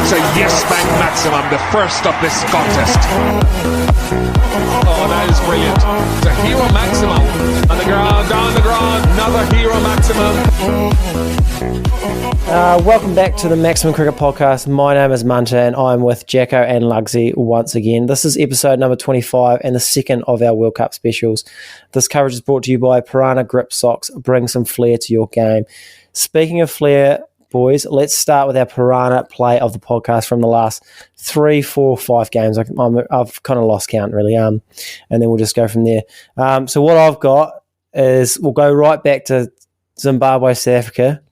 It's a yes bank maximum, the first of this contest. Oh, that is brilliant. It's a hero maximum. On the ground, down the ground, another hero maximum. Welcome back to the Maximum Cricket Podcast. My name is Munter and I'm with Jacko and Lugsy once again. This is episode number 25 and the second of our World Cup specials. This coverage is brought to you by Pyranha Grip Socks. Bring some flair to your game. Speaking of flair, boys, let's start with our Pyranha play of the podcast from the last 3, 4, 5 games. I've kind of lost count, really, and then we'll just go from there. So what I've got is we'll go right back to Zimbabwe, South Africa.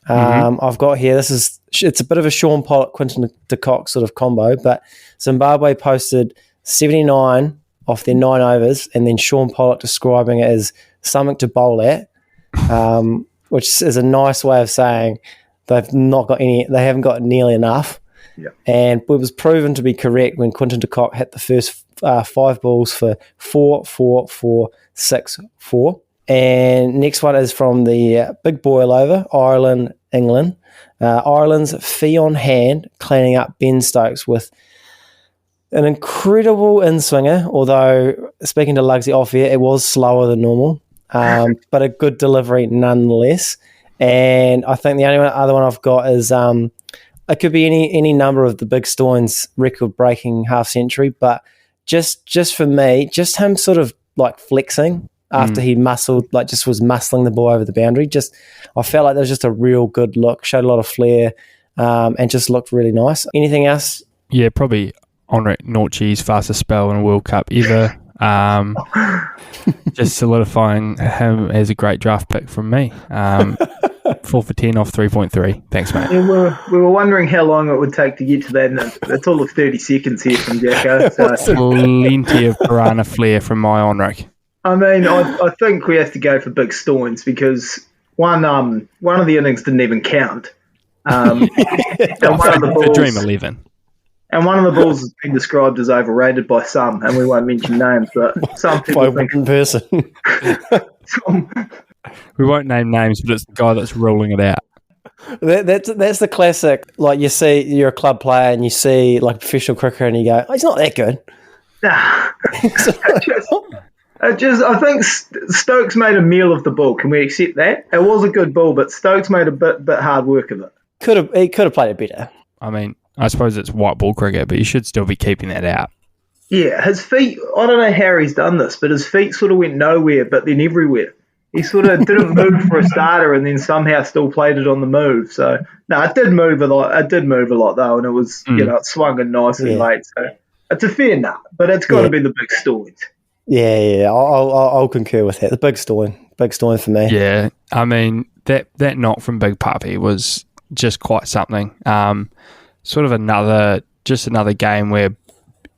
I've got here, it's a bit of a Sean Pollock, Quinton de Kock sort of combo, but Zimbabwe posted 79 off their 9 overs, and then Sean Pollock describing it as something to bowl at, which is a nice way of saying they haven't got nearly enough. Yeah. And it was proven to be correct when Quinton de Kock hit the first 5 balls for 4, 4, 4, 6, 4. And next one is from the big boil over, Ireland, England. Ireland's fee on hand, cleaning up Ben Stokes with an incredible in-swinger, although speaking to Lugsy off air, it was slower than normal, but a good delivery nonetheless. And I think the only other one I've got is it could be any number of the big Stoinis record-breaking half-century, but just for me, just him sort of like flexing after he muscled, like just was muscling the ball over the boundary. I felt like there was just a real good look, showed a lot of flair, and just looked really nice. Anything else? Yeah, probably Henrik Nortje's fastest spell in a World Cup ever. Just solidifying him as a great draft pick from me. 4 for 10 off 3.3. Thanks, mate. Yeah, we were wondering how long it would take to get to that, and it's all of 30 seconds here from Jacko. So. Plenty of Pyranha flair from my Henrik. I mean, I think we have to go for big Stoinis because one of the innings didn't even count. And one of the balls, Dream 11. And one of the balls has been described as overrated by some, and we won't mention names, but some people by one person. We won't name names, but it's the guy that's ruling it out. That's the classic. Like you're a club player and you see like a professional cricketer and you go, oh, he's not that good. Nah. I think Stokes made a meal of the ball. Can we accept that? It was a good ball, but Stokes made a bit hard work of it. He could have played it better. I mean, I suppose it's white ball cricket, but you should still be keeping that out. Yeah, his feet, I don't know how he's done this, but his feet sort of went nowhere, but then everywhere. He sort of didn't move for a starter and then somehow still played it on the move. So, no, it did move a lot. It did move a lot, though, and it was, it swung in nice and late. So, it's a fair nut, but it's got to be the big Stoinis. Yeah, I'll concur with that. The big Stoin for me. Yeah, I mean, that knock from Big Puppy was just quite something. Sort of another game where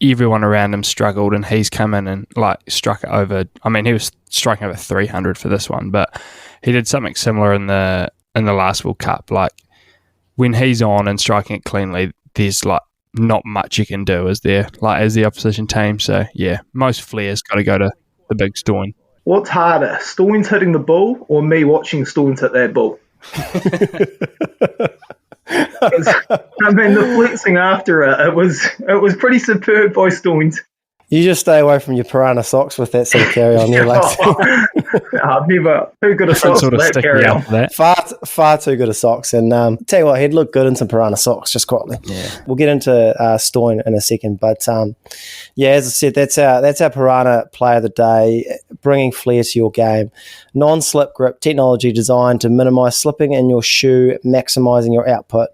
everyone around him struggled and he's come in and like struck it over. I mean, he was striking over 300 for this one, but he did something similar in the last World Cup. Like when he's on and striking it cleanly, there's like not much you can do, is there? Like as the opposition team. So yeah, most flair's got to go to the big Stoin. What's harder, Stoinis hitting the ball or me watching Stoinis hit that ball? I mean, the flexing after it was pretty superb by Stoinis. You just stay away from your Pyranha socks with that sort of carry on there, like. I've never too good a socks sort of for that carry on. That. Far too good a socks, and tell you what, he'd look good in some Pyranha socks, just quietly. Yeah, we'll get into Stoin in a second, but yeah, as I said, that's our Pyranha play of the day, bringing flair to your game. Non-slip grip technology designed to minimise slipping in your shoe, maximising your output.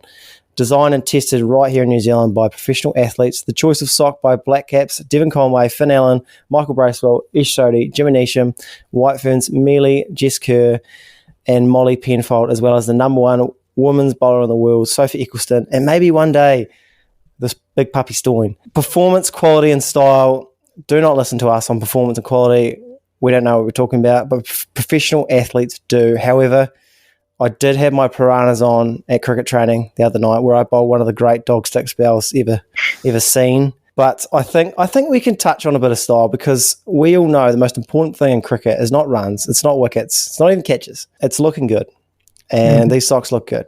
Designed and tested right here in New Zealand by professional athletes. The choice of sock by Black Caps, Devon Conway, Finn Allen, Michael Bracewell, Ish Sodhi, Jimmy Neesham, White Ferns, Mealy, Jess Kerr, and Molly Penfold, as well as the number 1 women's bowler in the world, Sophie Eccleston, and maybe one day this big puppy Stoin. Performance, quality, and style. Do not listen to us on performance and quality. We don't know what we're talking about, but professional athletes do. However, I did have my Pyranhas on at cricket training the other night, where I bowled one of the great dog stick spells ever seen. But I think we can touch on a bit of style, because we all know the most important thing in cricket is not runs, it's not wickets, it's not even catches. It's looking good. and these socks look good.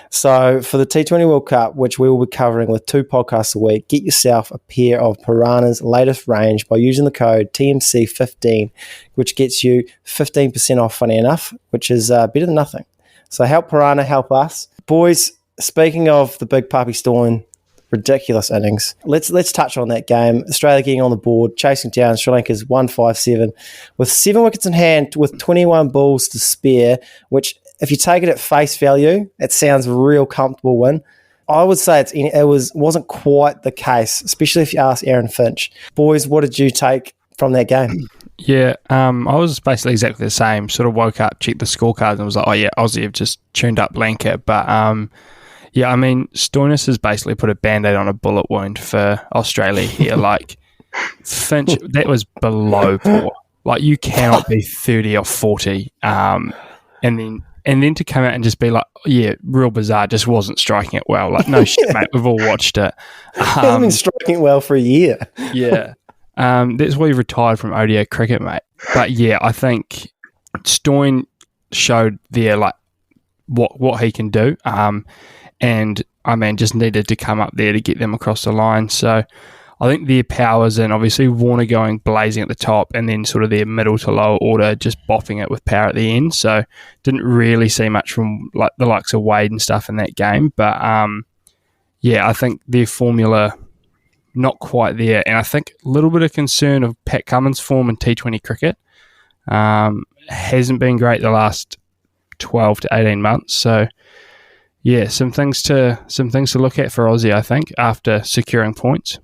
So for the T20 World Cup, which we will be covering with 2 podcasts a week, get yourself a pair of Pyranha's latest range by using the code TMC15, which gets you 15% off, funny enough, which is better than nothing. So help Pyranha, help us. Boys, speaking of the big puppy Stoin, ridiculous innings. Let's touch on that game. Australia getting on the board, chasing down Sri Lanka's 157 with 7 wickets in hand with 21 balls to spare, which if you take it at face value, it sounds a real comfortable win. I would say wasn't quite the case, especially if you ask Aaron Finch. Boys, what did you take from that game? Yeah, I was basically exactly the same. Sort of woke up, checked the scorecards, and was like, oh yeah, Aussie have just tuned up Lanka. But yeah, I mean, Stoinis has basically put a Band-Aid on a bullet wound for Australia here. Like, Finch, that was below poor. Like, you cannot be 30 or 40 and then to come out and just be like, yeah, real bizarre, just wasn't striking it well. Like, no shit, mate, we've all watched it. I've been striking it well for a year. Yeah. That's why he retired from ODI cricket, mate. But yeah, I think Stoin showed there, like, what he can do. And I mean, just needed to come up there to get them across the line. So I think their powers and obviously Warner going blazing at the top and then sort of their middle to lower order just bopping it with power at the end. So didn't really see much from like the likes of Wade and stuff in that game. But yeah, I think their formula not quite there. And I think a little bit of concern of Pat Cummins' form in T20 cricket. Hasn't been great the last 12 to 18 months. So yeah, some things to look at for Aussie, I think, after securing points.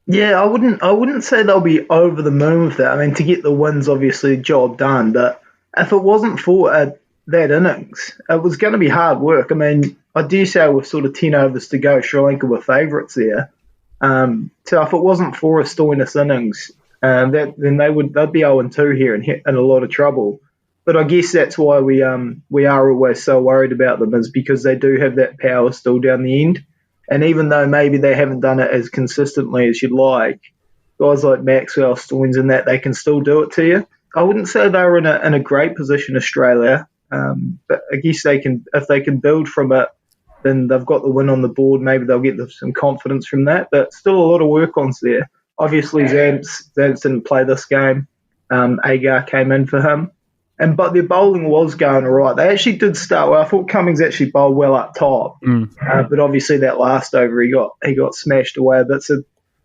Yeah, I wouldn't say they'll be over the moon with that. I mean, to get the wins, obviously, job done. But if it wasn't for that innings, it was going to be hard work. I mean, I dare say with sort of 10 overs to go, Sri Lanka were favourites there. So if it wasn't for a Stoinis innings, then they'd be 0-2 here and in a lot of trouble. But I guess that's why we are always so worried about them, is because they do have that power still down the end. And even though maybe they haven't done it as consistently as you'd like, guys like Maxwell, Stoins and that, they can still do it to you. I wouldn't say they were in a great position, Australia, but I guess they can, if they can build from it, then they've got the win on the board. Maybe they'll get some confidence from that. But still a lot of work-ons there. Obviously, Zamps didn't play this game. Agar came in for him. But their bowling was going all right. They actually did start well. I thought Cummings actually bowled well up top. But obviously that last over he got smashed away. But so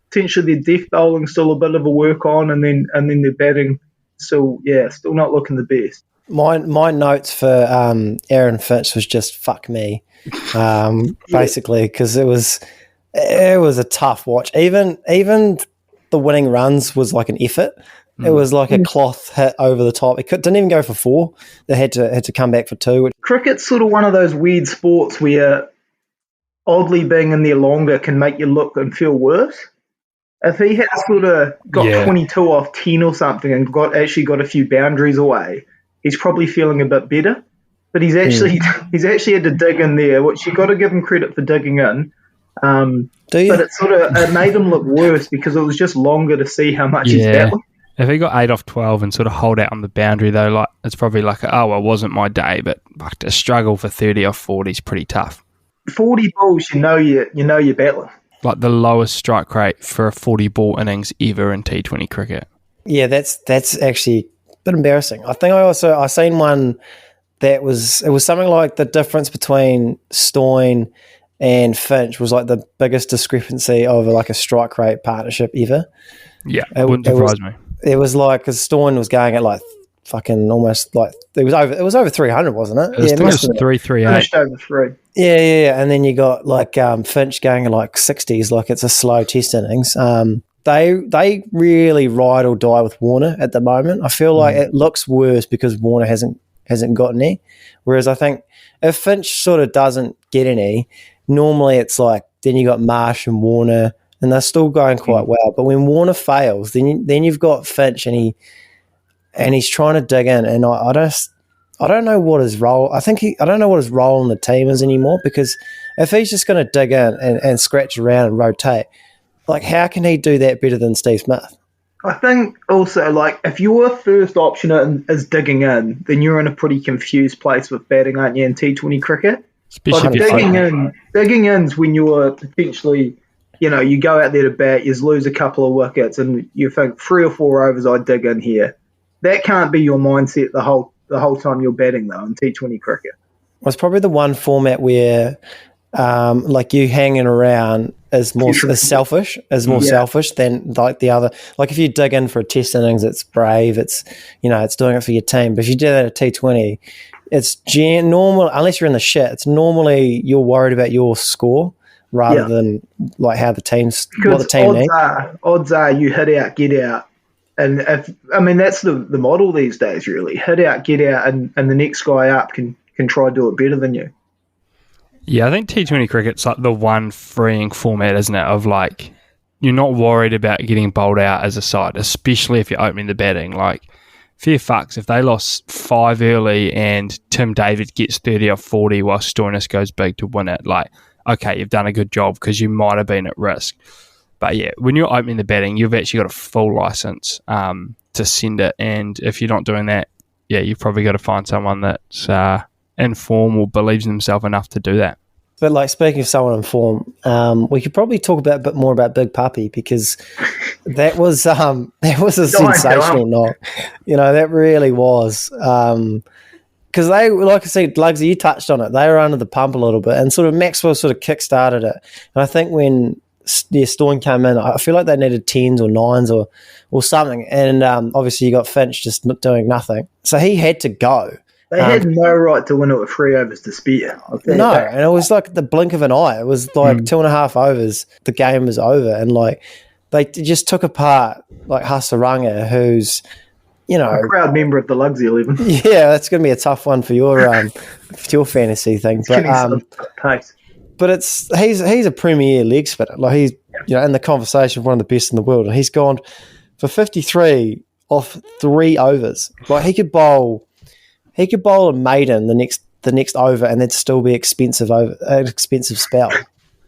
potentially their death bowling still a bit of a work on, and then their batting still not looking the best. My notes for Aaron Finch was just fuck me, basically, because it was a tough watch. Even the winning runs was like an effort. It was like a cloth hit over the top. It didn't even go for 4. They had to come back for 2. Cricket's sort of one of those weird sports where oddly being in there longer can make you look and feel worse. If he had sort of got 22 off 10 or something and got a few boundaries away, he's probably feeling a bit better. But he's actually had to dig in there, which you've got to give him credit for digging in. Do you? But it made him look worse because it was just longer to see how much he's battling. If he got 8 off 12 and sort of hold out on the boundary, though, like it's probably like, it wasn't my day, but like to struggle for 30 off 40 is pretty tough. 40 balls, you're battling. Like the lowest strike rate for a 40 ball innings ever in T20 cricket. Yeah, that's actually a bit embarrassing. I think I seen one that was something like the difference between Stoin and Finch was like the biggest discrepancy of like a strike rate partnership ever. Yeah, it wouldn't surprise me. It was like, because Stoin was going at like fucking almost like, it was over 300, wasn't it? It was 338. Finished over 3. Yeah. And then you got like Finch going at like 60s, like it's a slow test innings. They really ride or die with Warner at the moment. I feel like it looks worse because Warner hasn't gotten any. Whereas I think if Finch sort of doesn't get any, normally it's like, then you got Marsh and Warner, and they're still going quite well. But when Warner fails, then you've got Finch, and he's trying to dig in. And I don't know what his role. I don't know what his role in the team is anymore, because if he's just going to dig in and scratch around and rotate, like how can he do that better than Steve Smith? I think also, like, if your first option is digging in, then you're in a pretty confused place with batting, aren't you, in T20 cricket? Especially Like digging in's when you're potentially, you go out there to bat, you lose a couple of wickets, and you think 3 or 4 overs, I dig in here. That can't be your mindset the whole time you're batting, though, in T20 cricket. It's probably the one format where, like, you hanging around is more selfish than like the other. Like, if you dig in for a test innings, it's brave. It's it's doing it for your team. But if you do that at T20, it's normal. Unless you're in the shit, it's normally you're worried about your score rather than like how the team's what the team needs. Odds are you hit out, get out. And that's the model these days, really. Hit out, get out, and the next guy up can try to do it better than you. Yeah, I think T20 cricket's like the one freeing format, isn't it? Of like, you're not worried about getting bowled out as a side, especially if you're opening the batting. Like, fair fucks, if they lost 5 early and Tim David gets 30 or 40 while Stoinis goes big to win it, like, okay, you've done a good job because you might have been at risk. But yeah, when you're opening the batting, you've actually got a full license to send it. And if you're not doing that, yeah, you've probably got to find someone that's in form or believes in himself enough to do that. But like, speaking of someone in form, we could probably talk a bit more about Big Puppy, because that was a sensational knock. That really was. Because they, like I said, Lugsy, you touched on it. They were under the pump a little bit, and sort of Maxwell sort of kick-started it. And I think when Stoin came in, I feel like they needed 10s or 9s or something. And obviously you got Finch just doing nothing. So he had to go. They had no right to win it with 3 overs to spare. No, and it was like the blink of an eye. It was like 2.5 overs, the game was over. And like they just took apart like Hasaranga, who's, a proud member of the Lugsy 11. Yeah, that's going to be a tough one for your fantasy thing. But he's a premier leg spinner. Like, he's in the conversation of one of the best in the world, and he's gone for 53 off 3 overs. Like, he could bowl a maiden the next over, and that'd still be an expensive spell.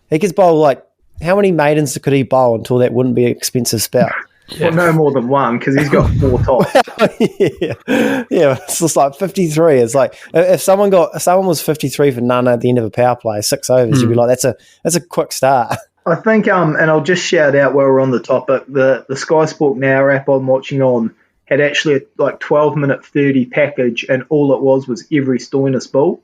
He could bowl, like, how many maidens could he bowl until that wouldn't be an expensive spell? Yeah. Well, no more than one, because he's got 4 tops. Yeah, it's just like 53. It's like if someone was 53 for none at the end of a power play, 6 overs, you'd be like, that's a quick start. I think, and I'll just shout out while we're on the topic, the Sky Sport Now app I'm watching on had actually a 12-minute 30 package, and all it was every Stoinis ball.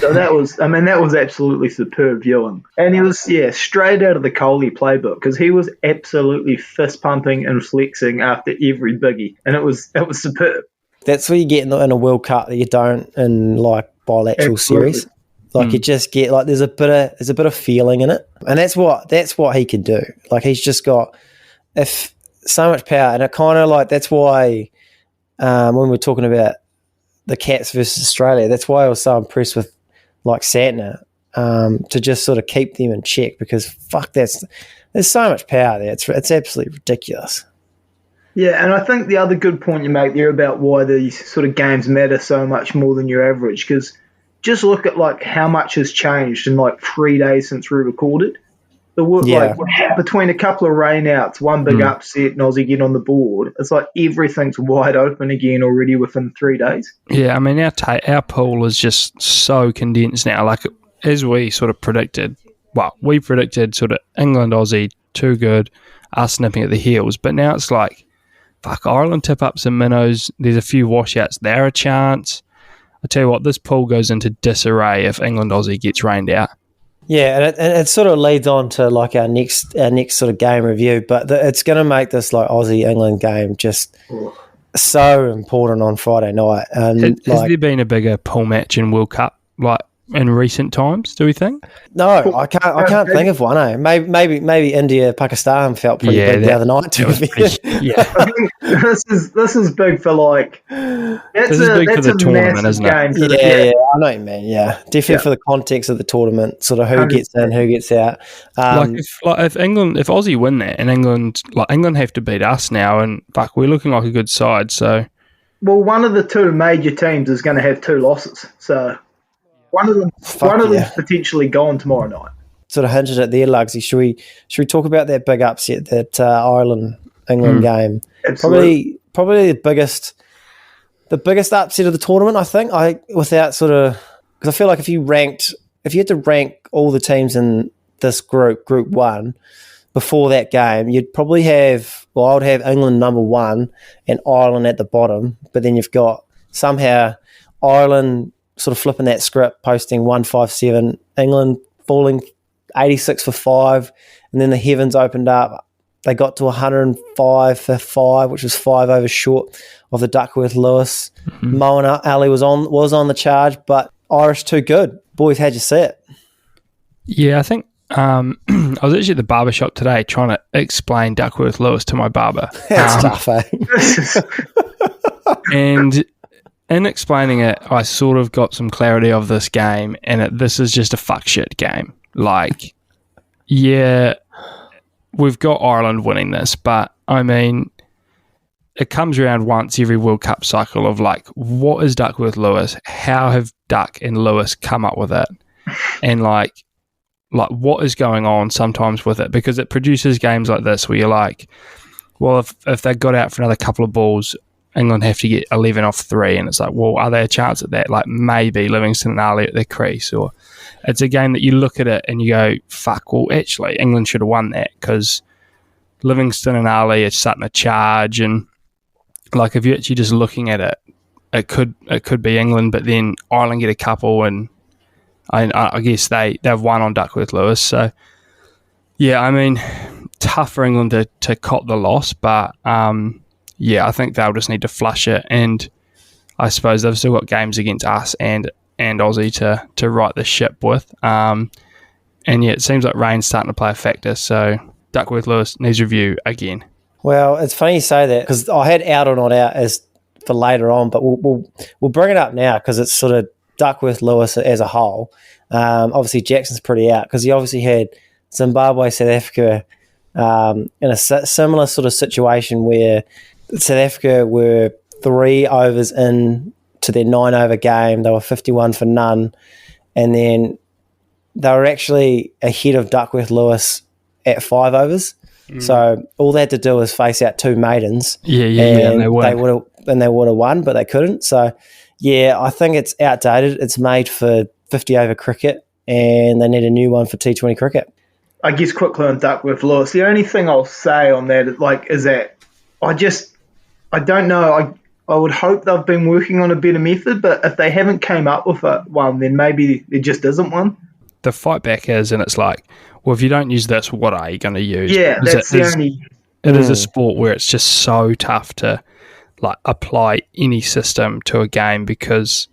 So that was absolutely superb viewing. And he was, straight out of the Kohli playbook, because he was absolutely fist pumping and flexing after every biggie, and it was superb. That's what you get in a World Cup that you don't in like bilateral series. Like, you just get like there's a bit of feeling in it, and that's what he can do. Like, he's just got so much power, and it kind of like that's why when we're talking about the Cats versus Australia, that's why I was so impressed with like Santner to just sort of keep them in check, because fuck, there's so much power there. It's absolutely ridiculous. Yeah, and I think the other good point you make there about why these sort of games matter so much more than your average, because just look at like how much has changed in like 3 days since we recorded. Like, between a couple of rainouts, one big upset, and Aussie get on the board, it's like everything's wide open again already within 3 days. Yeah, I mean, our pool is just so condensed now. Like, as we sort of predicted, we predicted sort of England, Aussie, too good, us nipping at the heels. But now it's like, fuck, Ireland tip up some minnows. There's a few washouts. They're a chance. I tell you what, this pool goes into disarray if England, Aussie gets rained out. Yeah, and it sort of leads on to like our next sort of game review, but it's going to make this like Aussie England game just so important on Friday night. Has there been a bigger pool match in World Cup like in recent times? Do we think? No, I can't think of one. Maybe India Pakistan felt pretty big the other night. I think this is big for like that's a tournament, isn't it? Yeah, I know what you mean. Yeah, definitely for the context of the tournament, sort of who gets in, who gets out. If Aussie win that, and England have to beat us now, and fuck, we're looking like a good side. So, well, one of the two major teams is going to have 2 losses. So. One of them's potentially gone tomorrow night. Sort of hinted at there, Lugsy. Should we talk about that big upset, that Ireland-England game? Absolutely. Probably the biggest upset of the tournament, I think. Because I feel like if you had to rank all the teams in this group one, before that game, you'd probably have, I would have England number one and Ireland at the bottom, but then you've got somehow Ireland sort of flipping that script, posting 157, England falling 86 for 5, and then the heavens opened up. They got to 105 for 5, which was 5 overs short of the Duckworth-Lewis. Mm-hmm. Mo and Ali was on the charge, but Irish too good. Boys, how'd you see it? Yeah, I think I was actually at the barber shop today trying to explain Duckworth-Lewis to my barber. That's tough, eh? And in explaining it, I sort of got some clarity of this game, and this is just a fuck shit game. Like, yeah, we've got Ireland winning this, but I mean, it comes around once every World Cup cycle of like, what is Duckworth-Lewis? How have Duck and Lewis come up with it? And like what is going on sometimes with it? Because it produces games like this where you're like, well, if they got out for another couple of balls, England have to get 11 off 3, and it's like, well, are there a chance at that? Like maybe Livingston and Ali at their crease, or it's a game that you look at it and you go, fuck, well, actually, England should have won that because Livingston and Ali are starting to charge, and like if you're actually just looking at it, it could be England, but then Ireland get a couple, and I guess they've won on Duckworth-Lewis. So yeah, I mean, tough for England to cop the loss, but yeah, I think they'll just need to flush it, and I suppose they've still got games against us and Aussie to right the ship with. And yeah, it seems like rain's starting to play a factor, so Duckworth-Lewis needs review again. Well, it's funny you say that because I had out or not out as for later on, but we'll bring it up now because it's sort of Duckworth-Lewis as a whole. Obviously, Jackson's pretty out because he obviously had Zimbabwe, South Africa in a similar sort of situation where South Africa were 3 overs in to their 9 over game. They were 51 for none, and then they were actually ahead of Duckworth-Lewis at 5 overs. So all they had to do was face out 2 maidens. And they would have won, but they couldn't. So yeah, I think it's outdated. It's made for 50 over cricket, and they need a new one for T20 cricket. I guess quickly on Duckworth-Lewis, the only thing I'll say on that is that I don't know. I would hope they've been working on a better method, but if they haven't came up with one, then maybe there just isn't one. The fight back is, and it's like, well, if you don't use this, what are you going to use? Yeah, that's the only... It is a sport where it's just so tough to like apply any system to a game because,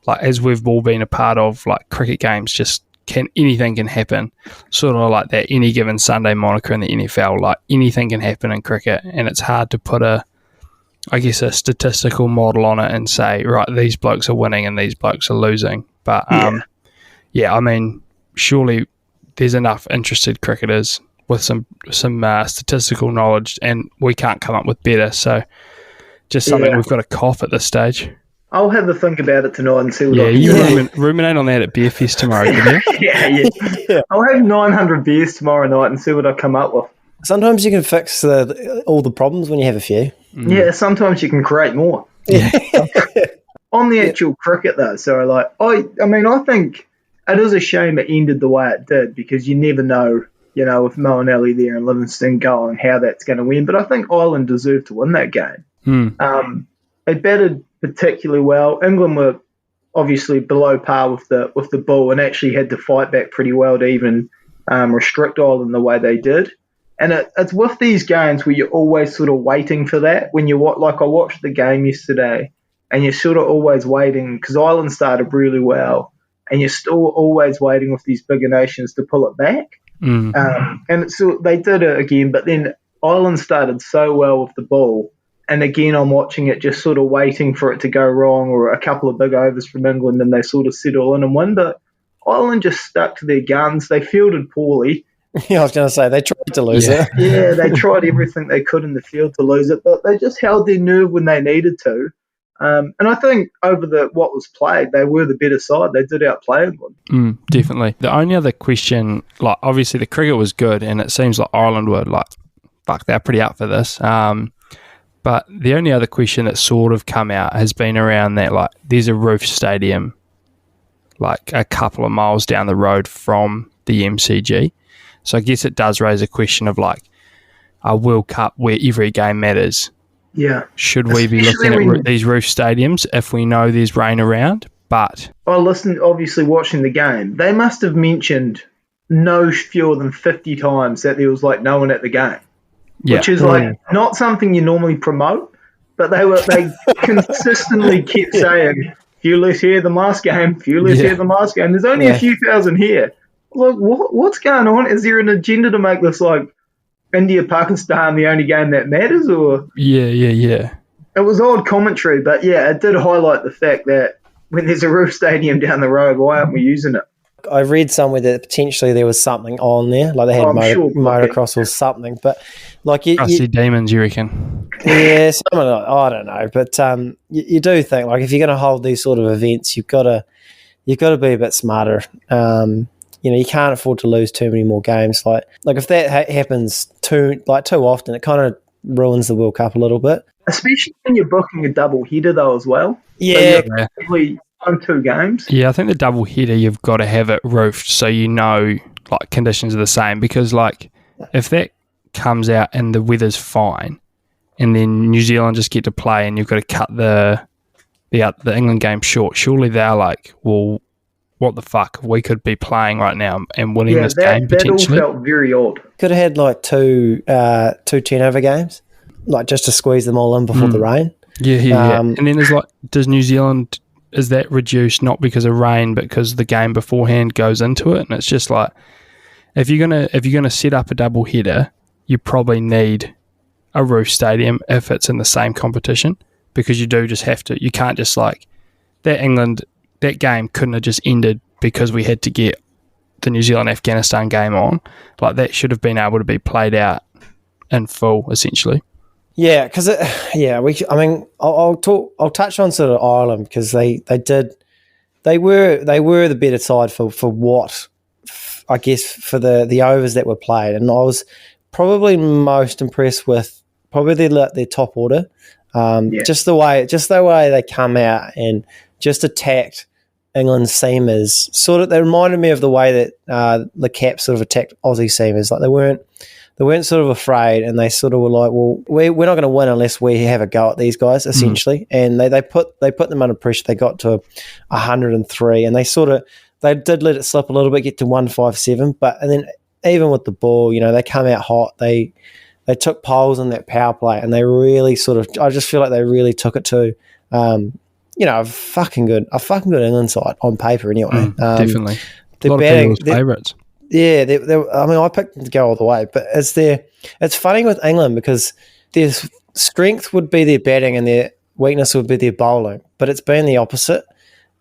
like, as we've all been a part of, like, cricket games anything can happen. Sort of like that any given Sunday moniker in the NFL, like anything can happen in cricket, and it's hard to put a statistical model on it and say, right, these blokes are winning and these blokes are losing. But yeah, I mean, surely there's enough interested cricketers with some statistical knowledge, and we can't come up with better. So just something we've got to cough at this stage. I'll have a think about it tonight and see what I can you ruminate on that at Beer Fest tomorrow, can you? yeah. I'll have 900 beers tomorrow night and see what I come up with. Sometimes you can fix all the problems when you have a few. Yeah, sometimes you can create more. Yeah. On the actual cricket, though, so I think it is a shame it ended the way it did because you never know, with Mo and Ali there and Livingston going, how that's going to win. But I think Ireland deserved to win that game. They batted particularly well. England were obviously below par with the ball and actually had to fight back pretty well to even restrict Ireland the way they did. And it's with these games where you're always sort of waiting for that. When you I watched the game yesterday, and you're sort of always waiting because Ireland started really well, and you're still always waiting with these bigger nations to pull it back. And so they did it again, but then Ireland started so well with the ball. And again, I'm watching it just sort of waiting for it to go wrong or a couple of big overs from England and they sort of settle in and win. But Ireland just stuck to their guns. They fielded poorly. Yeah, I was going to say, they tried to lose it. Yeah, they tried everything they could in the field to lose it, but they just held their nerve when they needed to. And I think over what was played, they were the better side. They did outplay England. Definitely. The only other question, like obviously the cricket was good and it seems like Ireland were like, fuck, they're pretty up for this. But the only other question that's sort of come out has been around that, like, there's a roof stadium, like, a couple of miles down the road from the MCG. So I guess it does raise a question of, like, a World Cup where every game matters. Yeah. Should we be looking at these roof stadiums if we know there's rain around? But I listened, obviously watching the game. They must have mentioned no fewer than 50 times that there was, like, no one at the game. yeah, Which is like not something you normally promote, but they consistently kept saying, few less here the last game, few less here the last game. There's only a few thousand here. Like, what's going on? Is there an agenda to make this like India Pakistan the only game that matters? Or yeah. It was odd commentary, but yeah, it did highlight the fact that when there's a roof stadium down the road, why aren't we using it? I read somewhere that potentially there was something on there, like they had motocross or something. But like Rusty Demons, you reckon? Yeah, something like, I don't know. But you do think, like, if you're going to hold these sort of events, you've got to be a bit smarter. You can't afford to lose too many more games. Like if that happens too often, it kind of ruins the World Cup a little bit. Especially when you're booking a double header though as well. Yeah. So you're on 2 games. Yeah, I think the double header, you've got to have it roofed so you know, like, conditions are the same. Because, like, if that comes out and the weather's fine and then New Zealand just get to play and you've got to cut the England game short, surely they're like, well, what the fuck? We could be playing right now and winning this game potentially. That all felt very odd. Could have had like two 10-over games, like just to squeeze them all in before the rain. Yeah. And then there's like, does New Zealand, is that reduced not because of rain but because the game beforehand goes into it? And it's just like, if you're gonna set up a double header, you probably need a roof stadium if it's in the same competition, because you do just have to. You can't just like that game couldn't have just ended because we had to get the New Zealand-Afghanistan game on. Like, that should have been able to be played out in full, essentially. Yeah, because I'll touch on sort of Ireland, because they were the better side for what, I guess, for the overs that were played, and I was probably most impressed with probably their top order, just the way they come out and just attacked England's seamers. Sort of, they reminded me of the way that the Caps sort of attacked Aussie seamers. Like, they weren't sort of afraid, and they sort of were like, well, we're not going to win unless we have a go at these guys, essentially. And they put them under pressure. They got to 103, and they did let it slip a little bit, get to 157. And then even with the ball, they come out hot. They took poles in that power play, and they really I just feel like they really took it to, a fucking good England side on paper anyway. Definitely. A lot of people's favourites. Yeah, I picked them to go all the way, but it's funny with England because their strength would be their batting and their weakness would be their bowling, but it's been the opposite.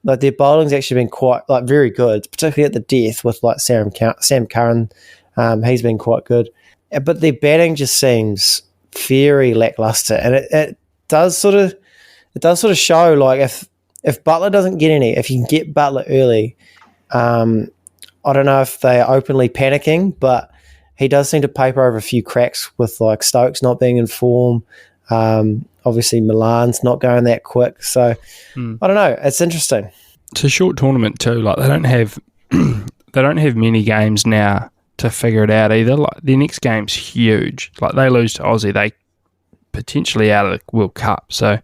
Like, their bowling's actually been quite, like, very good, particularly at the death with, like, Sam Curran. He's been quite good, but their batting just seems very lackluster, and it does sort of show, like, if Butler doesn't get any, if you can get Butler early, I don't know if they're openly panicking, but he does seem to paper over a few cracks with, like, Stokes not being in form. Obviously, Milan's not going that quick. So, I don't know. It's interesting. It's a short tournament too. Like, they don't have many games now to figure it out either. Like, their next game's huge. Like, they lose to Aussie, they potentially out of the World Cup. So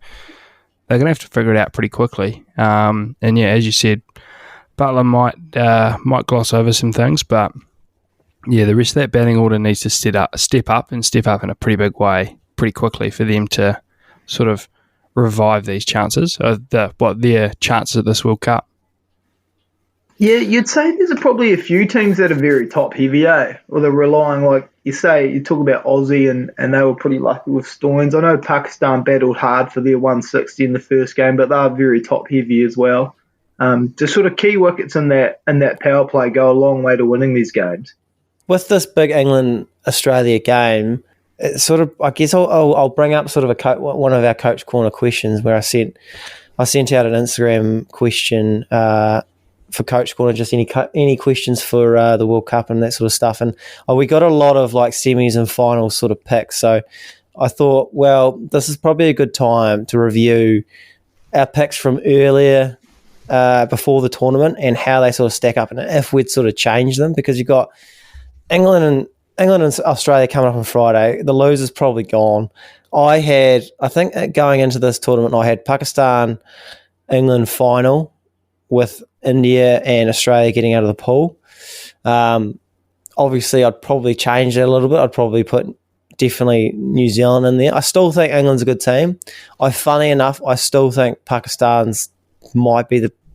they're going to have to figure it out pretty quickly. And yeah, as you said, Butler might gloss over some things, but yeah, the rest of that batting order needs to step up in a pretty big way pretty quickly for them to sort of revive these chances, their chances at this World Cup. Yeah, you'd say there's probably a few teams that are very top heavy, or they're relying, like you talk about Aussie and they were pretty lucky with Stoinis. I know Pakistan battled hard for their 160 in the first game, but they're very top heavy as well. Just sort of key wickets in that power play go a long way to winning these games. With this big England-Australia game, it's sort of, I guess I'll bring up sort of one of our Coach Corner questions where I sent out an Instagram question for Coach Corner, just any questions for the World Cup and that sort of stuff. And we got a lot of, like, semis and finals sort of picks. So I thought, well, this is probably a good time to review our picks from earlier before the tournament and how they sort of stack up and if we'd sort of change them, because you've got England and Australia coming up on Friday. The loser's probably gone. I think going into this tournament, I had Pakistan, England final with India and Australia getting out of the pool. Obviously, I'd probably change it a little bit. I'd probably put definitely New Zealand in there. I still think England's a good team. Funny enough, I still think Pakistan's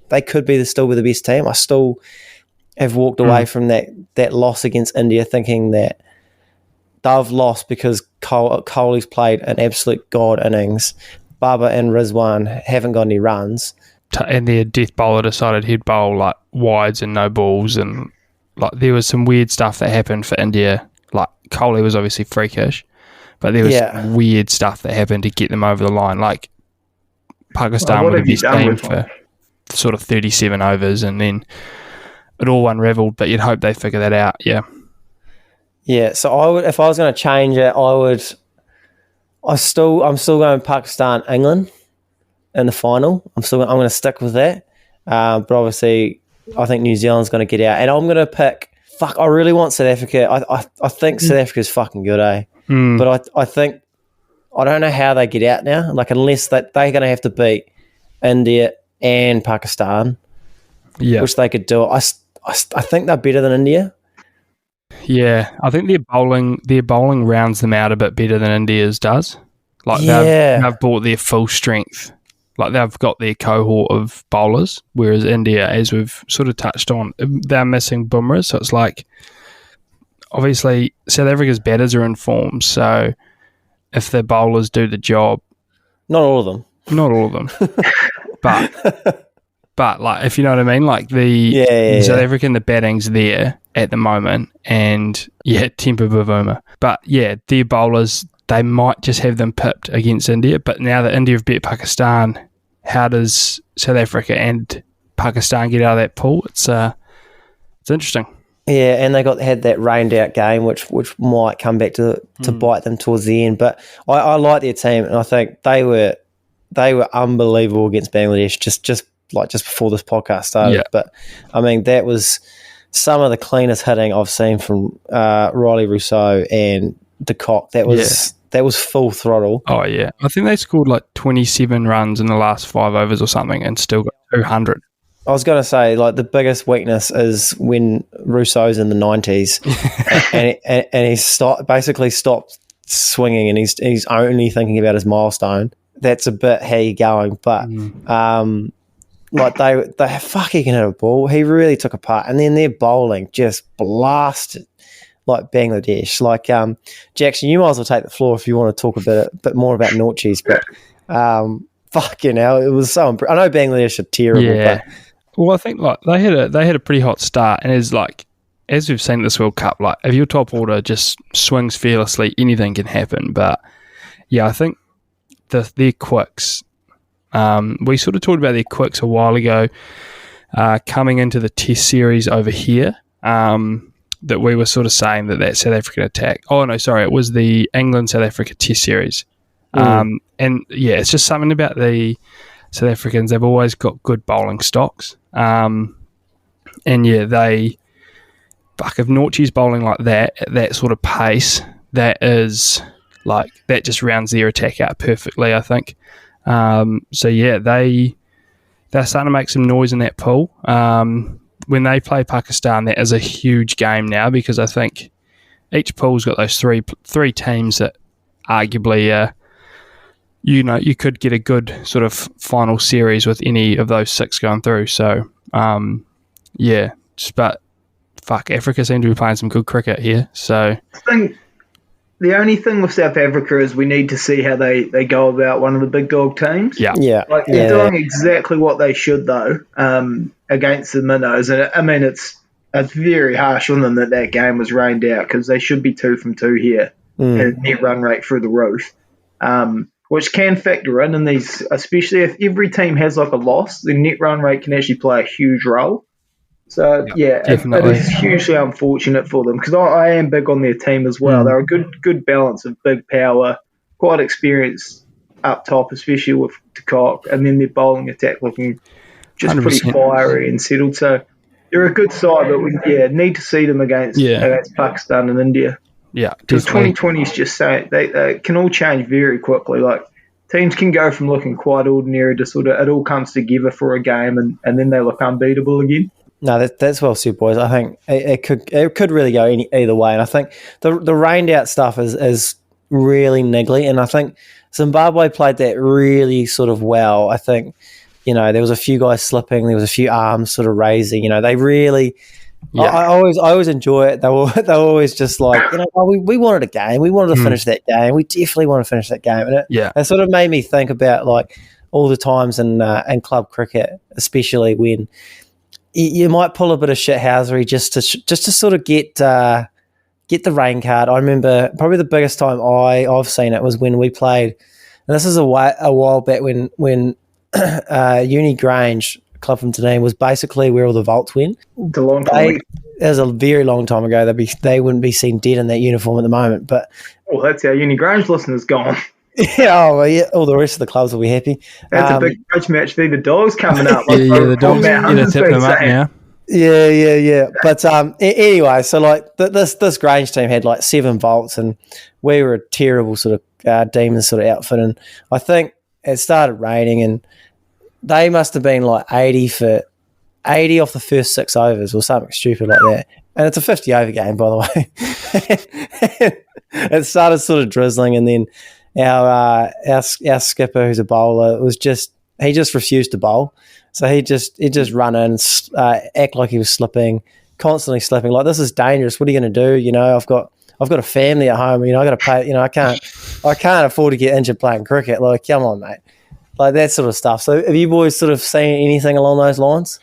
they could still be the best team. I still have walked away from that loss against India thinking that they've lost because Kohli's played an absolute god innings. Baba and Rizwan haven't got any runs. And their death bowler decided he'd bowl like wides and no balls, and like there was some weird stuff that happened for India. Like Kohli was obviously freakish, but there was some weird stuff that happened to get them over the line. Like Pakistan were the best team for sort of 37 overs, and then it all unravelled. But you'd hope they figure that out. Yeah. Yeah. So I would, if I was going to change it, I'm still going Pakistan, England in the final. I'm going to stick with that. But obviously, I think New Zealand's going to get out, and I'm going to pick. Fuck, I really want South Africa. I think South Africa's fucking good, eh? But I think I don't know how they get out now. Like unless they're going to have to beat India and Pakistan, which they could do. I think they're better than India. Yeah, I think their bowling rounds them out a bit better than India's does. Like they've brought their full strength. Like they've got their cohort of bowlers, whereas India, as we've sort of touched on, they're missing Bumrah. So it's like, obviously, South Africa's batters are in form. So if their bowlers do the job, not all of them, but like if you know what I mean, like the South African, the batting's there at the moment, and Tempa Bavuma. But their bowlers, they might just have them pipped against India. But now that India have beat Pakistan, how does South Africa and Pakistan get out of that pool? It's interesting. Yeah, and they had that rained out game, which might come back to bite them towards the end. But I like their team, and I think they were unbelievable against Bangladesh just before this podcast started. Yeah. But I mean, that was some of the cleanest hitting I've seen from Rilee Rossouw and De Kock. That was full throttle. Oh yeah, I think they scored like 27 runs in the last 5 overs or something, and still got 200. I was going to say, like, the biggest weakness is when Rousseau's in the 90s and he's basically stopped swinging, and he's only thinking about his milestone. That's a bit how you're going, but like they fucking can hit a ball. He really took a part, and then their bowling just blasted like Bangladesh. Like Jackson, you might as well take the floor if you want to talk a bit more about Norchies, but fucking hell, it was so I know Bangladesh are terrible, but well, I think like they had a pretty hot start, and as we've seen at this World Cup, like if your top order just swings fearlessly, anything can happen. But I think their quicks. We sort of talked about their quicks a while ago, coming into the Test series over here. That we were sort of saying that South African attack. Oh no, sorry, it was the England South Africa Test series. And it's just something about the South Africans. They've always got good bowling stocks. If Norchie's bowling like that at that sort of pace, that just rounds their attack out perfectly, I think. They're starting to make some noise in that pool. When they play Pakistan, that is a huge game now, because I think each pool's got those three teams that arguably, you could get a good sort of final series with any of those 6 going through. So, but Africa seem to be playing some good cricket here. So I think the only thing with South Africa is we need to see how they go about one of the big dog teams. Yeah. They're doing exactly what they should, though, against the minnows. And I mean, it's very harsh on them that game was rained out, because they should be 2 from 2 here and net run rate through the roof, which can factor in these, especially if every team has like a loss, the net run rate can actually play a huge role. So, it is hugely unfortunate for them, because I am big on their team as well. They're a good balance of big power, quite experienced up top, especially with De Kock, and then their bowling attack looking just 100%. pretty fiery and settled. So they're a good side, but we need to see them against Pakistan and India. Yeah, because definitely. 2020 is just saying they can all change very quickly. Like teams can go from looking quite ordinary to sort of it all comes together for a game, and then they look unbeatable again. No, that's well said, boys. I think it could really go either way, and I think the rained out stuff is really niggly, and I think Zimbabwe played that really sort of well. I think there was a few guys slipping, there was a few arms sort of raising. They really. Yeah. I always enjoy it. They were always just like, we wanted a game. We wanted to finish that game. We definitely want to finish that game. And it sort of made me think about like all the times in club cricket, especially when you might pull a bit of shithousery just to sort of get the rain card. I remember probably the biggest time I've seen it was when we played, and this is a while back when Uni Grange, club from Dunedin, was basically where all the Volts went. It was a very long time ago. They wouldn't be seen dead in that uniform at the moment. But that's our Uni Grange listeners gone. All the rest of the clubs will be happy. That's a big grudge match. The Dogs coming up. The Dogs. They're tipping them up now. Yeah. But anyway, so like this Grange team had like 7 Volts, and we were a terrible sort of Demons sort of outfit. And I think it started raining, and they must have been like 80 off the first 6 overs or something stupid like that. And it's a 50 over game, by the way. It started sort of drizzling, and then our skipper, who's a bowler, he just refused to bowl. So he just run in, act like he was slipping, constantly slipping. Like, this is dangerous. What are you going to do? I've got a family at home. I got to pay. I can't afford to get injured playing cricket. Like, come on, mate. Like that sort of stuff. So have you boys sort of seen anything along those lines?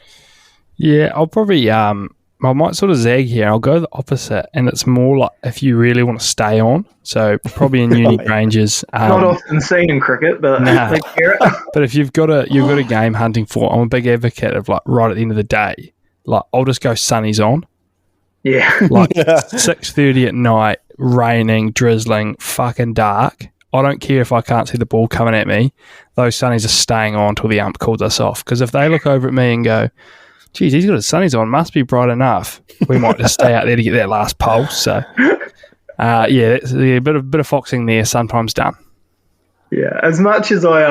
Yeah, I'll probably I might sort of zag here. I'll go the opposite, and it's more like if you really want to stay on. So probably in Uni Granges. Not often seen in cricket, but but if you've got a game hunting for, I'm a big advocate of like right at the end of the day, like I'll just go sunnies on. Yeah. Like 6:30 at night, raining, drizzling, fucking dark. I don't care if I can't see the ball coming at me. Those sunnies are staying on until the ump calls us off. Because if they look over at me and go, geez, he's got his sunnies on, must be bright enough, we might just stay out there to get that last pulse. So, a bit of foxing there, sometimes done. Yeah, as much as I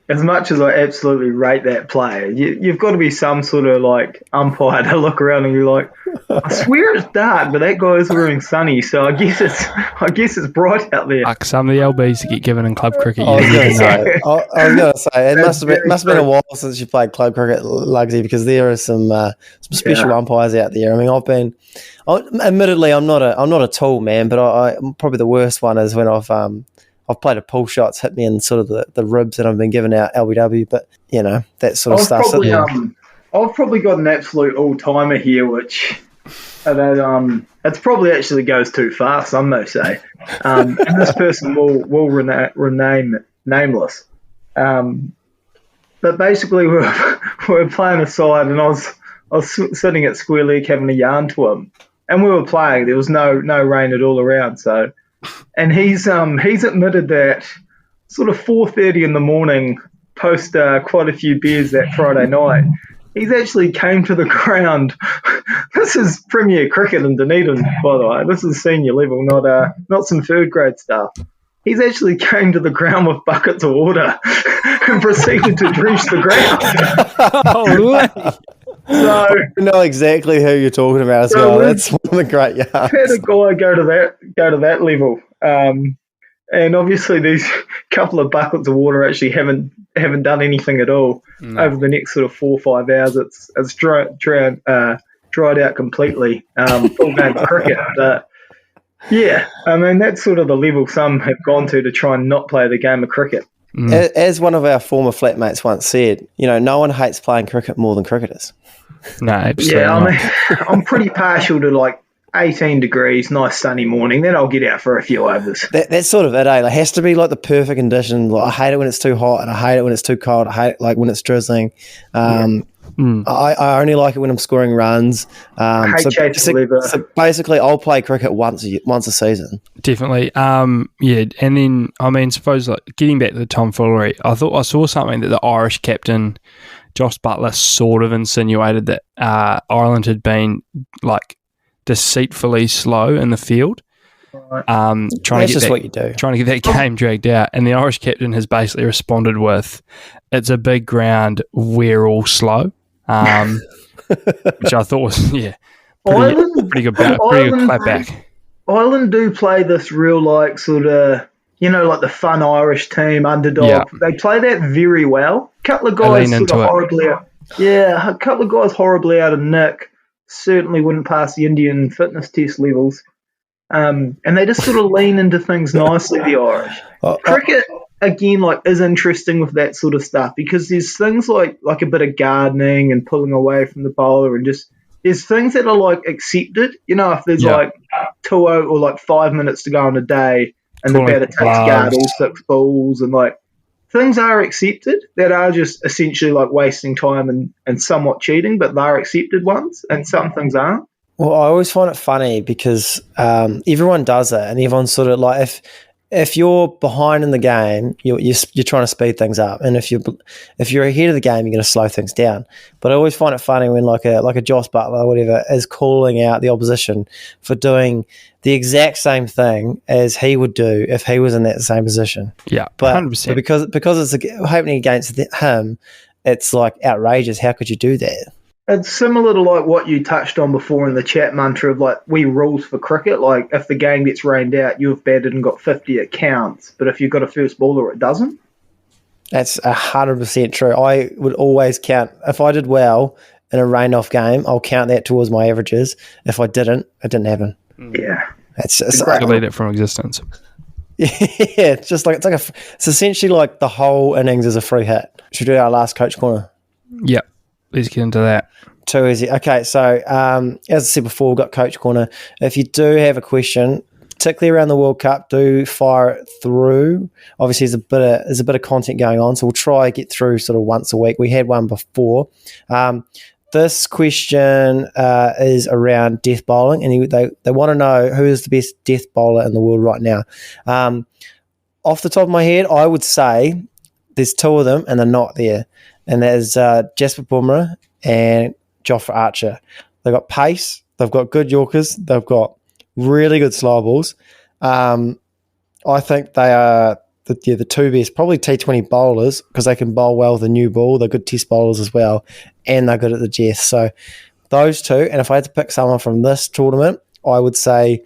absolutely rate that player, you've got to be some sort of like umpire to look around and you're like, I swear it's dark, but that guy is wearing sunny, so I guess it's bright out there. Like some of the LBs that get given in club cricket. I was going to say it must have been a while since you played club cricket, Lugsy, because there are some special umpires out there. I mean, admittedly, I'm not a tall man, but I'm probably the worst one is when I've played a pull shot's hit me in sort of the ribs and I've been given out LBW, but that sort of stuff. I've probably got an absolute all-timer here, which it's probably actually goes too far, some may say. And this person will rename nameless. But basically, we were playing a side, and I was sitting at square leg having a yarn to him, and we were playing. There was no rain at all around, so. And he's admitted that sort of 4:30 in the morning, post quite a few beers that Friday night, he's actually came to the ground. This is Premier Cricket in Dunedin, by the way. This is senior level, not some third grade stuff. He's actually came to the ground with buckets of water and proceeded to drench the ground. So, I know exactly who you're talking about as well. That's one of the great yarns. I've had a guy go to that level, and obviously these couple of buckets of water actually haven't done anything at all over the next sort of 4 or 5 hours. It's dried out completely. Full game of cricket, but yeah, I mean that's sort of the level some have gone to try and not play the game of cricket. As one of our former flatmates once said, no one hates playing cricket more than cricketers. No, absolutely. Yeah, I mean, I'm pretty partial to like 18 degrees, nice sunny morning. Then I'll get out for a few overs. That's sort of it, eh? It has to be like the perfect condition. Like, I hate it when it's too hot, and I hate it when it's too cold. I hate it like when it's drizzling. I only like it when I'm scoring runs. So basically, I'll play cricket once a season. Definitely. Yeah, and then suppose like getting back to the tomfoolery, I thought I saw something that the Irish captain Josh Butler sort of insinuated that Ireland had been like deceitfully slow in the field. Trying to get that game dragged out, and the Irish captain has basically responded with, "It's a big ground, we're all slow," which I thought was pretty good clap back. Ireland do play this real like sort of like the fun Irish team underdog. Yeah. They play that very well. A couple of guys a couple of guys horribly out of nick. Certainly wouldn't pass the Indian fitness test levels. And they just sort of lean into things nicely, the Irish. Cricket, again, is interesting with that sort of stuff because there's things like a bit of gardening and pulling away from the bowler and just there's things that are accepted. If there's 2 or 5 minutes to go in a day and the batter takes guard all 6 balls and things are accepted that are just essentially wasting time and somewhat cheating, but they're accepted ones and some things aren't. Well, I always find it funny because everyone does it, and everyone's sort of if you're behind in the game, you're trying to speed things up, and if you're ahead of the game, you're going to slow things down. But I always find it funny when like a Josh Butler or whatever is calling out the opposition for doing the exact same thing as he would do if he was in that same position. Yeah, but 100%. because it's happening against him, it's outrageous. How could you do that? It's similar to what you touched on before in the chat mantra of we rules for cricket. If the game gets rained out, you've batted and got 50, it counts. But if you've got a first bowler, it doesn't. That's 100% true. I would always count if I did well in a rained off game. I'll count that towards my averages. If I didn't, it didn't happen. Yeah, it's delete it from existence. Yeah, it's it's essentially the whole innings is a free hit. Should we do our last coach corner? Yep. Let's get into that. Too easy. Okay, so as I said before, we've got Coach Corner. If you do have a question, particularly around the World Cup, do fire it through. Obviously, there's a bit of content going on, so we'll try to get through sort of once a week. We had one before. This question is around death bowling, and they want to know who is the best death bowler in the world right now. Off the top of my head, I would say there's 2 of them, and they're not there. And there's Jasper Bumrah and Jofra Archer. They've got pace. They've got good Yorkers. They've got really good slow balls. I think they are the 2 best, probably T20 bowlers because they can bowl well with a new ball. They're good test bowlers as well, and they're good at the death. So those 2. And if I had to pick someone from this tournament, I would say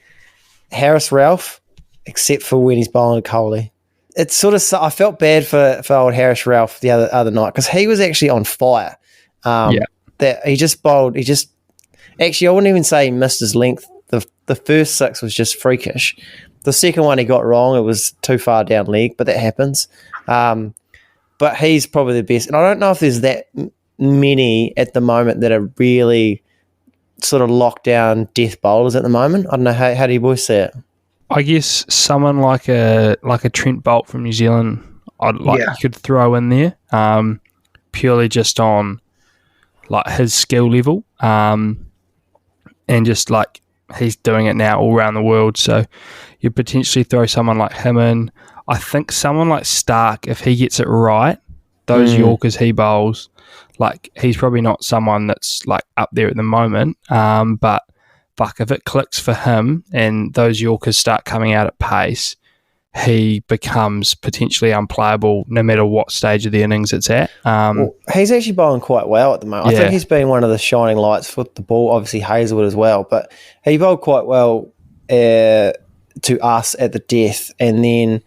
Harris Ralph, except for when he's bowling to Kohli. It's sort of, I felt bad for old Harris Ralph the other night because he was actually on fire. That he just bowled. Actually, I wouldn't even say he missed his length. The first 6 was just freakish. The second one he got wrong. It was too far down leg, but that happens. But he's probably the best. And I don't know if there's that many at the moment that are really sort of locked down death bowlers at the moment. I don't know, how do you boys see it? I guess someone like a Trent Boult from New Zealand, you could throw in there, purely just on his skill level, and just he's doing it now all around the world. So you potentially throw someone like him in. I think someone like Stark, if he gets it right, those Yorkers he bowls, he's probably not someone that's up there at the moment, but. Fuck, if it clicks for him and those Yorkers start coming out at pace, he becomes potentially unplayable no matter what stage of the innings it's at. He's actually bowling quite well at the moment. I think he's been one of the shining lights for the ball, obviously Hazelwood as well, but he bowled quite well to us at the death, and then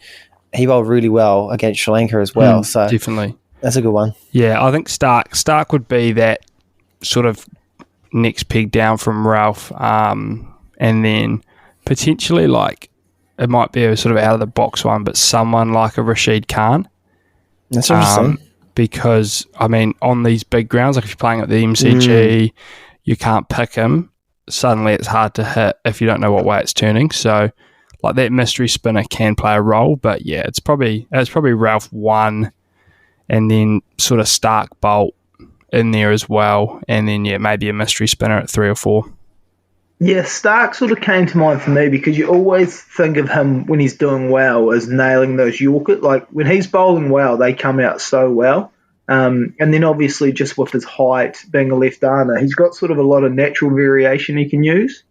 he bowled really well against Sri Lanka as well. So definitely. That's a good one. Yeah, I think Stark would be that sort of next peg down from Ralph, and then potentially it might be a sort of out of the box one, but someone like a Rashid Khan. That's interesting. Because on these big grounds, if you're playing at the MCG, you can't pick him. Suddenly it's hard to hit if you don't know what way it's turning. So that mystery spinner can play a role, but yeah, it's probably Ralph 1, and then sort of Stark, Boult, in there as well, and then maybe a mystery spinner at 3 or 4. Yeah, Stark sort of came to mind for me because you always think of him when he's doing well as nailing those Yorkers. Like when he's bowling well, they come out so well. And then obviously just with his height, being a left-armer, he's got sort of a lot of natural variation he can use.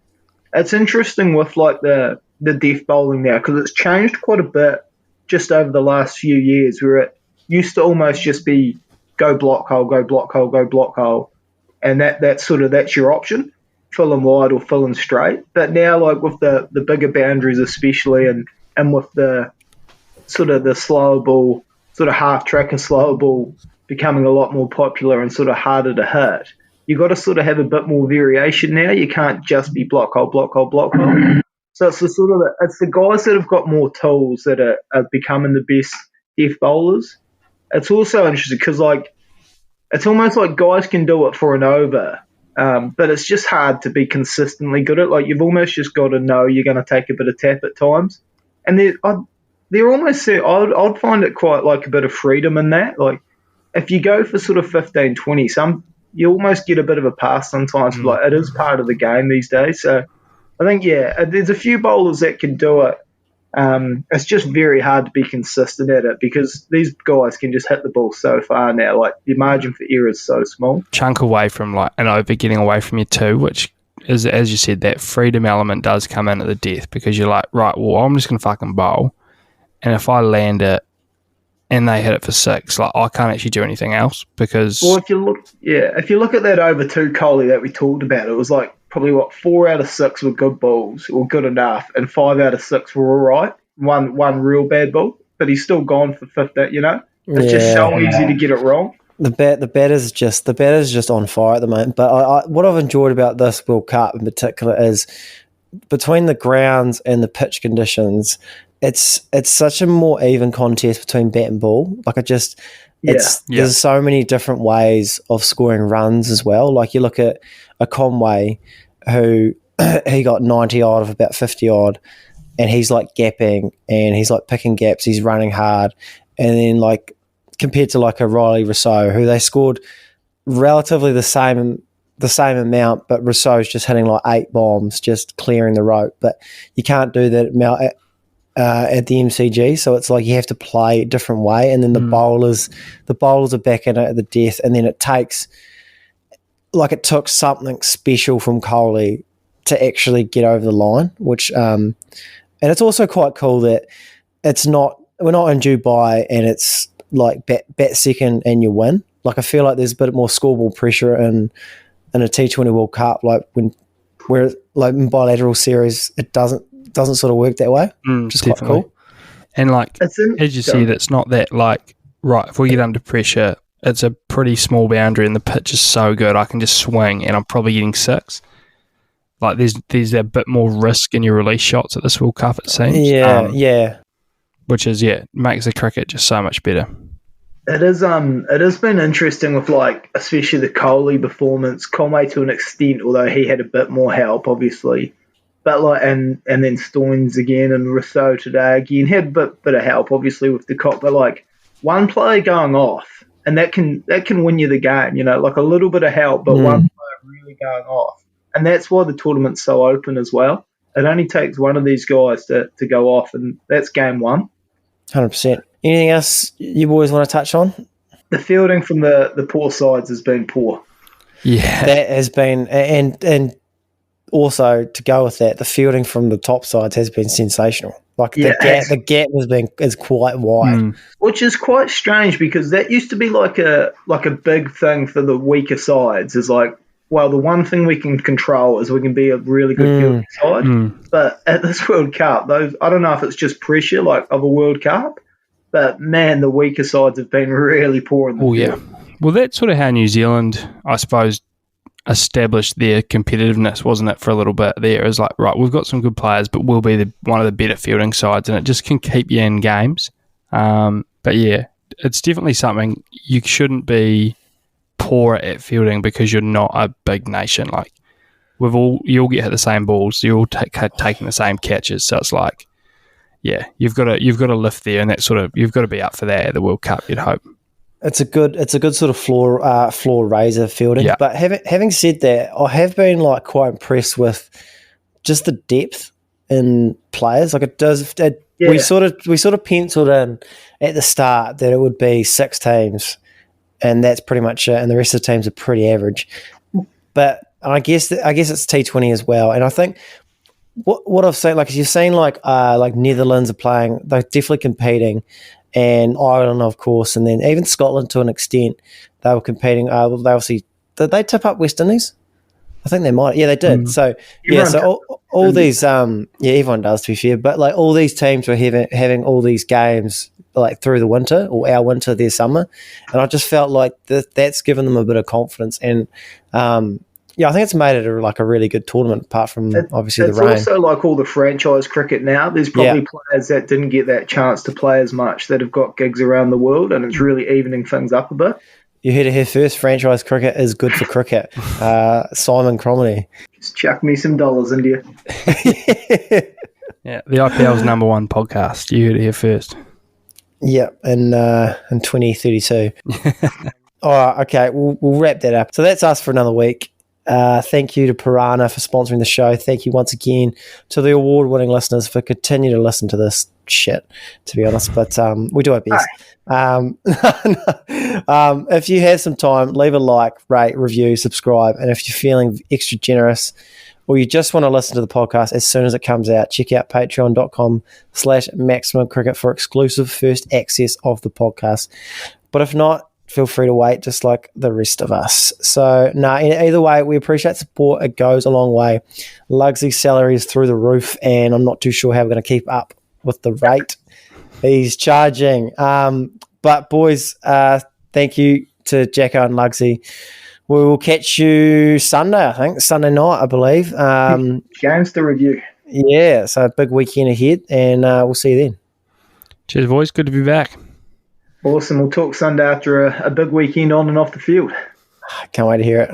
It's interesting with like the death bowling now because it's changed quite a bit just over the last few years where it used to almost just be go block hole, go block hole, go block hole. And that's your option. Fill in wide or fill in straight. But now, like with the bigger boundaries especially and with the sort of the slower ball, sort of half tracker slower ball becoming a lot more popular and sort of harder to hit, you got to sort of have a bit more variation now. You can't just be block hole, block hole, block hole. So it's the guys that have got more tools that are becoming the best death bowlers. It's also interesting because like it's almost like guys can do it for an over. But it's just hard to be consistently good at. Like you've almost just got to know you're going to take a bit of tap at times, and they're almost. I'd find it quite like a bit of freedom in that. Like if you go for sort of 15, 20, you almost get a bit of a pass sometimes. Like it is part of the game these days. So I think there's a few bowlers that can do it. It's just very hard to be consistent at it because these guys can just hit the ball so far now. Like the margin for error is so small. Chunk away from like an over getting away from you too, which is, as you said, that freedom element does come in at the death because you're like, right, well, I'm just going to fucking bowl. And if I land it and they hit it for 6, like I can't actually do anything else because... Well, if you look at that over 2 Coley that we talked about, it was like probably 4 out of 6 were good balls or good enough, and 5 out of 6 were all right. One real bad ball, but he's still gone for 50. You know, it's just so easy to get it wrong. The batter's just on fire at the moment. But what I've enjoyed about this World Cup in particular is between the grounds and the pitch conditions, it's such a more even contest between bat and ball. Like there's so many different ways of scoring runs as well. Like you look at a Conway who he got 90 odd of about 50 odd, and he's like gapping and he's like picking gaps. He's running hard, and then like compared to like a Rilee Rossouw who they scored relatively the same amount, but Rossouw's just hitting like 8 bombs, just clearing the rope. But you can't do that at the MCG, so it's like you have to play a different way, and then the bowlers are back in it at the death, and then it took something special from Coley to actually get over the line, which and it's also quite cool that we're not in Dubai and it's like bat second and you win. Like I feel like there's a bit more scoreboard pressure in a T20 World Cup, like where like in bilateral series it doesn't sort of work that way, which is definitely. quite cool. And like as you said, it's not that like right, if we get under pressure, it's a pretty small boundary and the pitch is so good I can just swing and I'm probably getting 6. Like there's a bit more risk in your release shots at this World Cup, it seems. Yeah. Which is makes the cricket just so much better. It has been interesting with like especially the Coley performance, Conway to an extent, although he had a bit more help obviously. But like and then Stoinis again and Rossouw today again had a bit of help obviously with the cop, but like one player going off and that can win you the game, you know, like a little bit of help, but one player really going off. And that's why the tournament's so open as well. It only takes one of these guys to go off, and that's game 1. 100%. Anything else you boys want to touch on? The fielding from the poor sides has been poor. Yeah. That has been, and also to go with that, the fielding from the top sides has been sensational. Like the gap is quite wide, which is quite strange because that used to be like a big thing for the weaker sides. Is like, well, the one thing we can control is we can be a really good fielding side. But at this World Cup, I don't know if it's just pressure like of a World Cup, but man, the weaker sides have been really poor in the field. Yeah. Well, that's sort of how New Zealand, I suppose, established their competitiveness, wasn't it, for a little bit there? It was like, right, we've got some good players, but we'll be one of the better fielding sides, and it just can keep you in games. But yeah, it's definitely something you shouldn't be poor at fielding because you're not a big nation. Like you all get hit the same balls, you're all taking the same catches, so it's like, yeah, you've got to lift there, and that sort of you've got to be up for that at the World Cup, you'd hope. It's a good sort of floor raiser fielding. Yeah. But having said that, I have been like quite impressed with just the depth in players. Like we sort of penciled in at the start that it would be 6 teams, and that's pretty much it. And the rest of the teams are pretty average. But I guess it's T20 as well. And I think what I've seen, like you've seen, like Netherlands are playing, they're definitely competing. And Ireland, of course, and then even Scotland to an extent, they were competing. They obviously, did they tip up West Indies? I think they might. Yeah, they did. So all these, everyone does, to be fair. But like all these teams were having all these games like through the winter, or our winter, their summer, and I just felt like that's given them a bit of confidence. And I think it's made it a really good tournament, apart from obviously the rain. It's also like all the franchise cricket now. There's probably players that didn't get that chance to play as much that have got gigs around the world, and it's really evening things up a bit. You heard it here first. Franchise cricket is good for cricket. Simon Cromley. Just chuck me some dollars into you. Yeah, the IPL's #1 podcast. You heard it here first. Yeah, in 2032. All right, okay, we'll wrap that up. So that's us for another week. Thank you to Pyranha for sponsoring the show. Thank you once again to the award-winning listeners for continuing to listen to this shit, to be honest. But we do our best. If you have some time, leave a like, rate, review, subscribe. And if you're feeling extra generous, or you just want to listen to the podcast as soon as it comes out, check out patreon.com/Maximum Cricket for exclusive first access of the podcast. But if not, feel free to wait, just like the rest of us. So, either way, we appreciate support. It goes a long way. Lugsy's salary is through the roof, and I'm not too sure how we're going to keep up with the rate he's charging. But, boys, thank you to Jacko and Lugsy. We will catch you Sunday, I think. Sunday night, I believe. Games to review. Yeah, so a big weekend ahead, and we'll see you then. Cheers, boys. Good to be back. Awesome. We'll talk Sunday after a big weekend on and off the field. Can't wait to hear it.